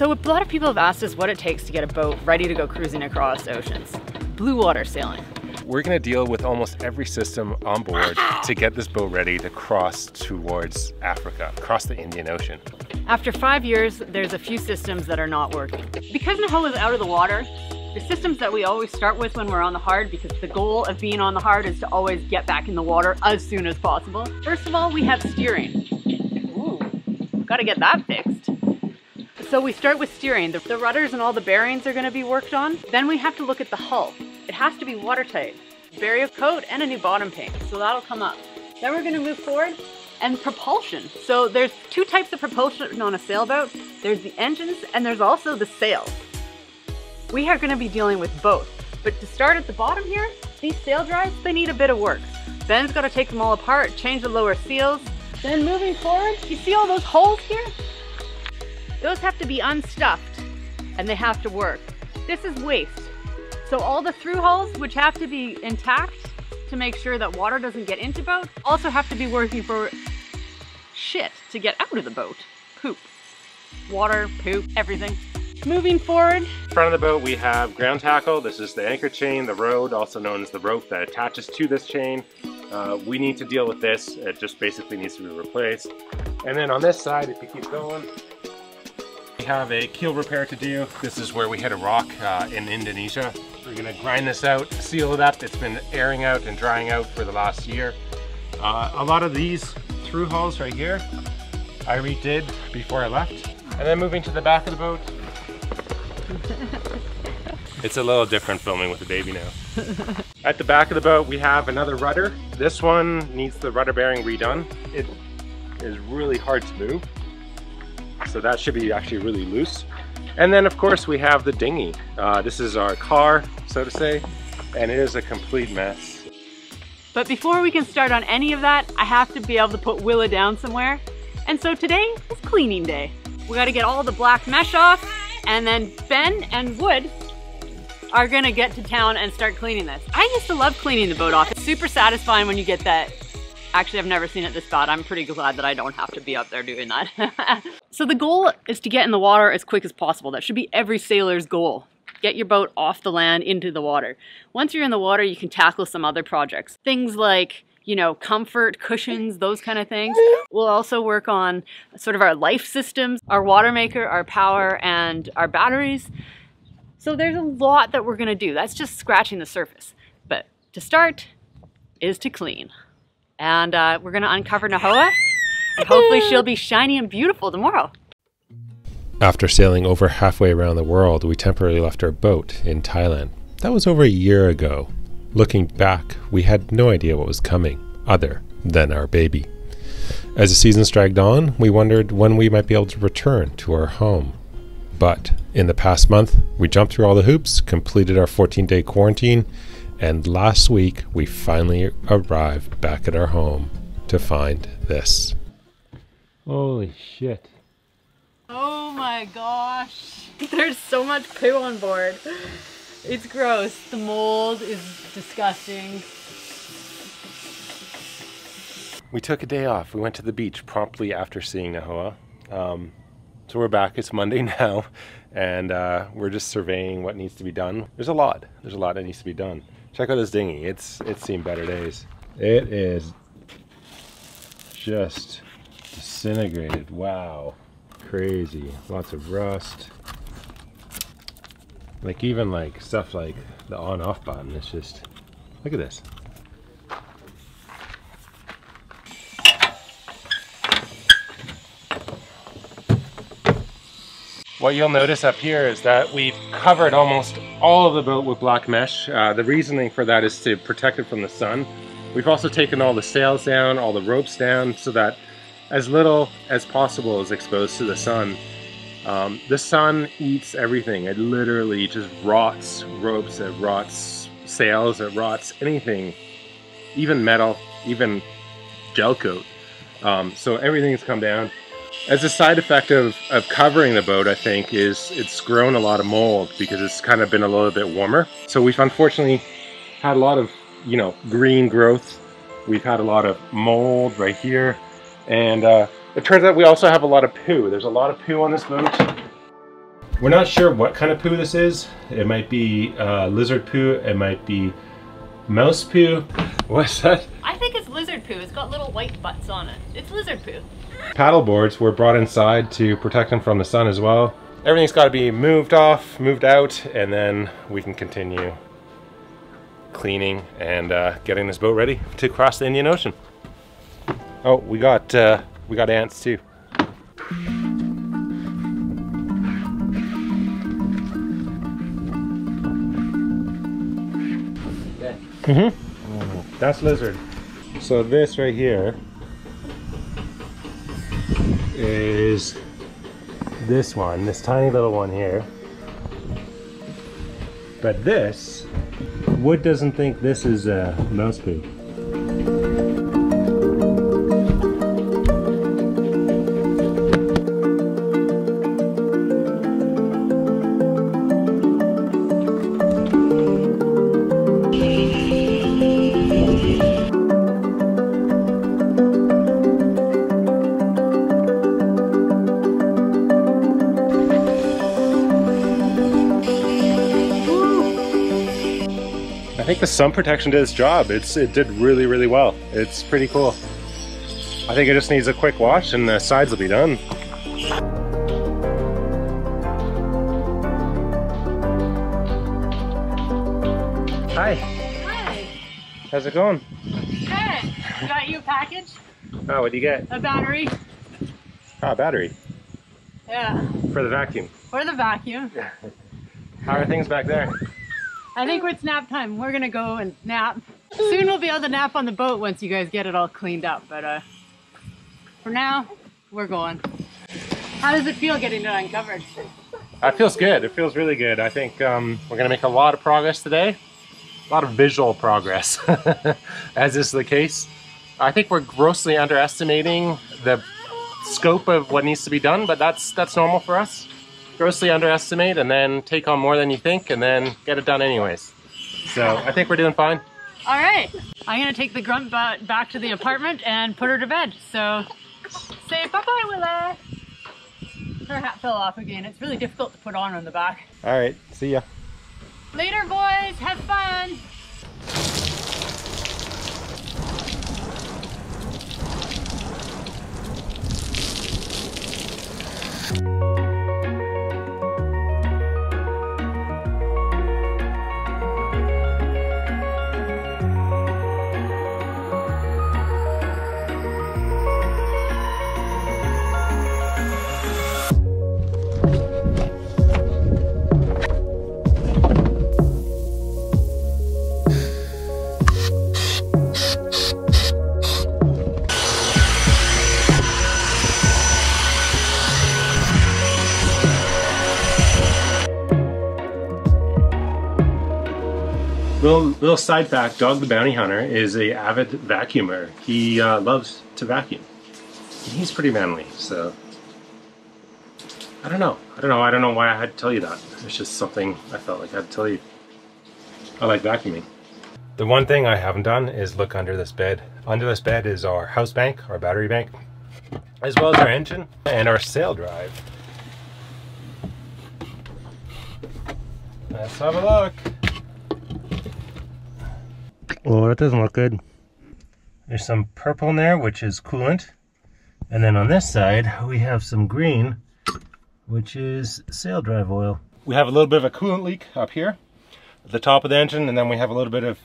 So a lot of people have asked us what it takes to get a boat ready to go cruising across oceans. Blue water sailing. We're going to deal with almost every system on board to get this boat ready to cross towards Africa, across the Indian Ocean. After 5 years, there's a few systems that are not working. Because NAHOA is out of the water, the systems that we always start with when we're on the hard, because the goal of being on the hard is to always get back in the water as soon as possible. First of all, we have steering. Ooh, gotta get that fixed. So we start with steering. The rudders and all the bearings are gonna be worked on. Then we have to look at the hull. It has to be watertight. Barrier coat and a new bottom paint, so that'll come up. Then we're gonna move forward and propulsion. So there's two types of propulsion on a sailboat. There's the engines and there's also the sails. We are gonna be dealing with both. But to start at the bottom here, these sail drives, they need a bit of work. Ben's gotta take them all apart, change the lower seals. Then moving forward, you see all those holes here? Those have to be unstuffed and they have to work. This is waste. So all the through hulls, which have to be intact to make sure that water doesn't get into boat, also have to be working for shit to get out of the boat. Poop. Water, poop, everything. Moving forward. In front of the boat we have ground tackle. This is the anchor chain, the rode, also known as the rope that attaches to this chain. We need to deal with this. It just basically needs to be replaced. And then on this side, if you keep going, we have a keel repair to do. This is where we hit a rock in Indonesia. We're gonna grind this out, seal it up. It's been airing out and drying out for the last year. A lot of these through hulls right here, I redid before I left. And then moving to the back of the boat. It's a little different filming with a baby now. At the back of the boat, we have another rudder. This one needs the rudder bearing redone. It is really hard to move. So that should be actually really loose. And then of course we have the dinghy. This is our car, so to say, and it is a complete mess. But before we can start on any of that, I have to be able to put Willa down somewhere. And so today is cleaning day. We gotta get all the black mesh off, and then Ben and Wood are gonna get to town and start cleaning this. I used to love cleaning the boat off. It's super satisfying when you get that. Actually, I've never seen it this bad. I'm pretty glad that I don't have to be up there doing that. So the goal is to get in the water as quick as possible. That should be every sailor's goal. Get your boat off the land into the water. Once you're in the water, you can tackle some other projects. Things like, you know, comfort, cushions, those kind of things. We'll also work on sort of our life systems, our water maker, our power, and our batteries. So there's a lot that we're gonna do. That's just scratching the surface. But to start is to clean. And we're gonna uncover NAHOA, and hopefully she'll be shiny and beautiful tomorrow. After sailing over halfway around the world, we temporarily left our boat in Thailand. That was over a year ago. Looking back, we had no idea what was coming, other than our baby. As the seasons dragged on, we wondered when we might be able to return to our home. But in the past month, we jumped through all the hoops, completed our 14-day quarantine, and last week, we finally arrived back at our home to find this. Holy shit. Oh my gosh. There's so much poo on board. It's gross. The mold is disgusting. We took a day off. We went to the beach promptly after seeing NAHOA. So we're back. It's Monday now, and we're just surveying what needs to be done. There's a lot that needs to be done. Check out this dinghy. It's seen better days. It is just disintegrated. Wow. Crazy. Lots of rust. Like even like stuff like the on-off button. It's just, look at this. What you'll notice up here is that we've covered almost all of the boat with black mesh. The reasoning for that is to protect it from the sun. We've also taken all the sails down, all the ropes down, so that as little as possible is exposed to the sun. The sun eats everything. It literally just rots ropes, it rots sails, it rots anything, even metal, even gel coat. So everything's come down. As a side effect of covering the boat, I think, is it's grown a lot of mold because it's kind of been a little bit warmer. So we've unfortunately had a lot of, you know, green growth. We've had a lot of mold right here. And it turns out we also have a lot of poo. There's a lot of poo on this boat. We're not sure what kind of poo this is. It might be lizard poo, it might be mouse poo. What's that? I think it's lizard poo. It's got little white butts on it. It's lizard poo. Paddle boards were brought inside to protect them from the sun as well. Everything's got to be moved off, moved out, and then we can continue cleaning and getting this boat ready to cross the Indian Ocean. Oh, we got ants too. That's lizard. So this right here is this one, this tiny little one here. But this, Wood doesn't think this is mouse poo. I think the sun protection did its job. It did really, really well. It's pretty cool. I think it just needs a quick wash and the sides will be done. Hi. Hi. How's it going? Good. Got you a package? Oh, what do you get? A battery. Ah, battery. Yeah. For the vacuum. For the vacuum. How are things back there? I think it's nap time. We're gonna go and nap. Soon we'll be able to nap on the boat once you guys get it all cleaned up. But for now, we're going. How does it feel getting it uncovered? It feels good. It feels really good. I think we're gonna make a lot of progress today. A lot of visual progress, as is the case. I think we're grossly underestimating the scope of what needs to be done, but that's normal for us. Grossly underestimate and then take on more than you think and then get it done anyways. So I think we're doing fine. All right, I'm gonna take the grunt back to the apartment and put her to bed. So say bye-bye, Willa. Her hat fell off again. It's really difficult to put on the back. All right, see ya. Later, boys, have fun. Little side fact, Dog the Bounty Hunter is an avid vacuumer. He loves to vacuum. He's pretty manly, so I don't know why I had to tell you that. It's just something I felt like I had to tell you. I like vacuuming. The one thing I haven't done is look under this bed. Under this bed is our house bank, our battery bank, as well as our engine and our sail drive. Let's have a look. Oh, that doesn't look good. There's some purple in there, which is coolant. And then on this side, we have some green, which is sail drive oil. We have a little bit of a coolant leak up here at the top of the engine, and then we have a little bit of,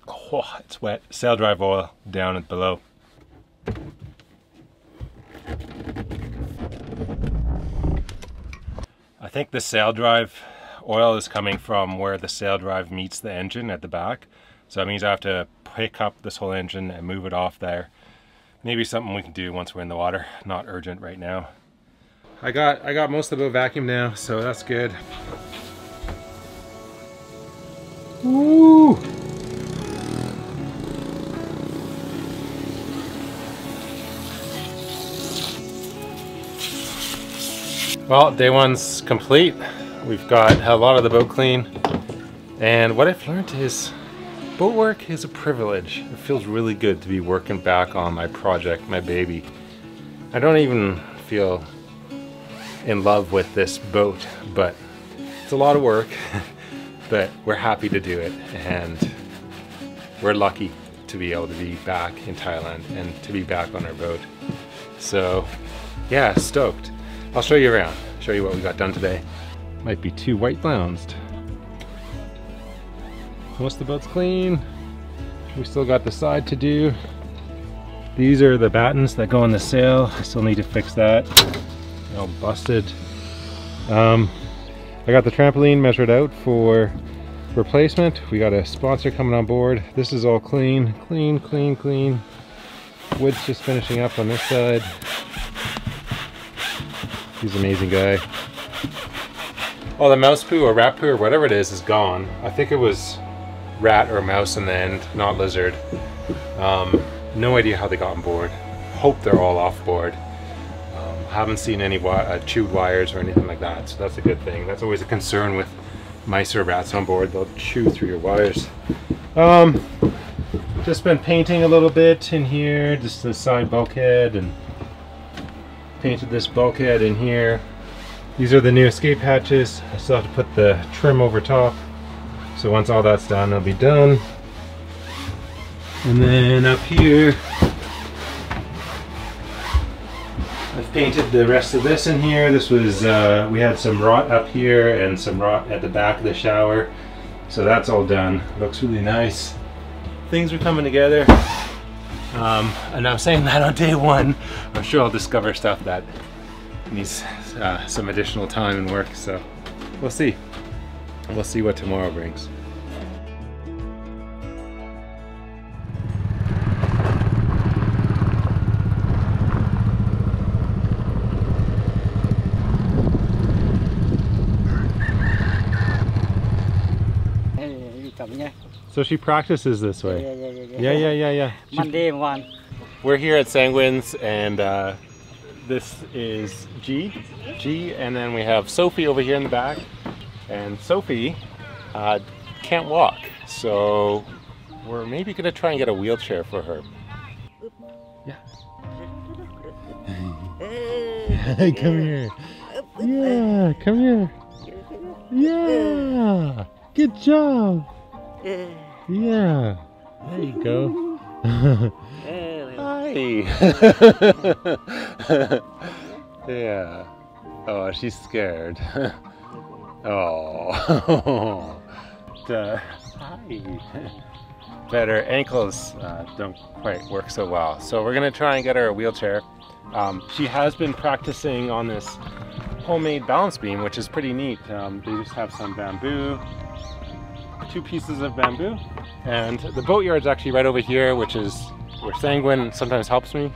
oh, it's wet, sail drive oil down at below. I think the sail drive oil is coming from where the sail drive meets the engine at the back. So that means I have to pick up this whole engine and move it off there. Maybe something we can do once we're in the water. Not urgent right now. I got most of the boat vacuumed now, so that's good. Woo! Well, day one's complete. We've got a lot of the boat clean. And what I've learned is boat work is a privilege. It feels really good to be working back on my project, my baby. I don't even feel in love with this boat, but it's a lot of work, but we're happy to do it, and we're lucky to be able to be back in Thailand and to be back on our boat. So yeah, stoked. I'll show you around, show you what we got done today. Might be too white lounced. Most of the boat's clean. We still got the side to do. These are the battens that go on the sail. I still need to fix that. They're all busted. I got the trampoline measured out for replacement. We got a sponsor coming on board. This is all clean, clean, clean, clean. Wood's just finishing up on this side. He's an amazing guy. Oh, the mouse poo or rat poo or whatever it is gone. I think it was rat or mouse in the end, not lizard. No idea how they got on board. Hope they're all off board. Haven't seen any chewed wires or anything like that, so that's a good thing. That's always a concern with mice or rats on board. They'll chew through your wires. Just been painting a little bit in here, just the side bulkhead, and painted this bulkhead in here. These are the new escape hatches. I still have to put the trim over top. So once all that's done, it'll be done. And then up here, I've painted the rest of this in here. This was, we had some rot up here and some rot at the back of the shower. So that's all done. Looks really nice. Things are coming together. And I'm saying that on day one. I'm sure I'll discover stuff that needs some additional time and work. So we'll see. We'll see what tomorrow brings. So she practices this way. Yeah. Monday one. We're here at Sanguine's, and this is G, and then we have Sophie over here in the back. And Sophie can't walk, so we're maybe gonna try and get a wheelchair for her. Yeah. Hey, come here. Yeah, come here. Yeah, good job. Yeah, there you go. Hi. Yeah. Oh, she's scared. Oh. Hi. But her ankles don't quite work so well, so we're gonna try and get her a wheelchair. She has been practicing on this homemade balance beam, which is pretty neat. They just have some bamboo, 2 pieces of bamboo, and the boatyard's actually right over here, which is where Sanguine sometimes helps me.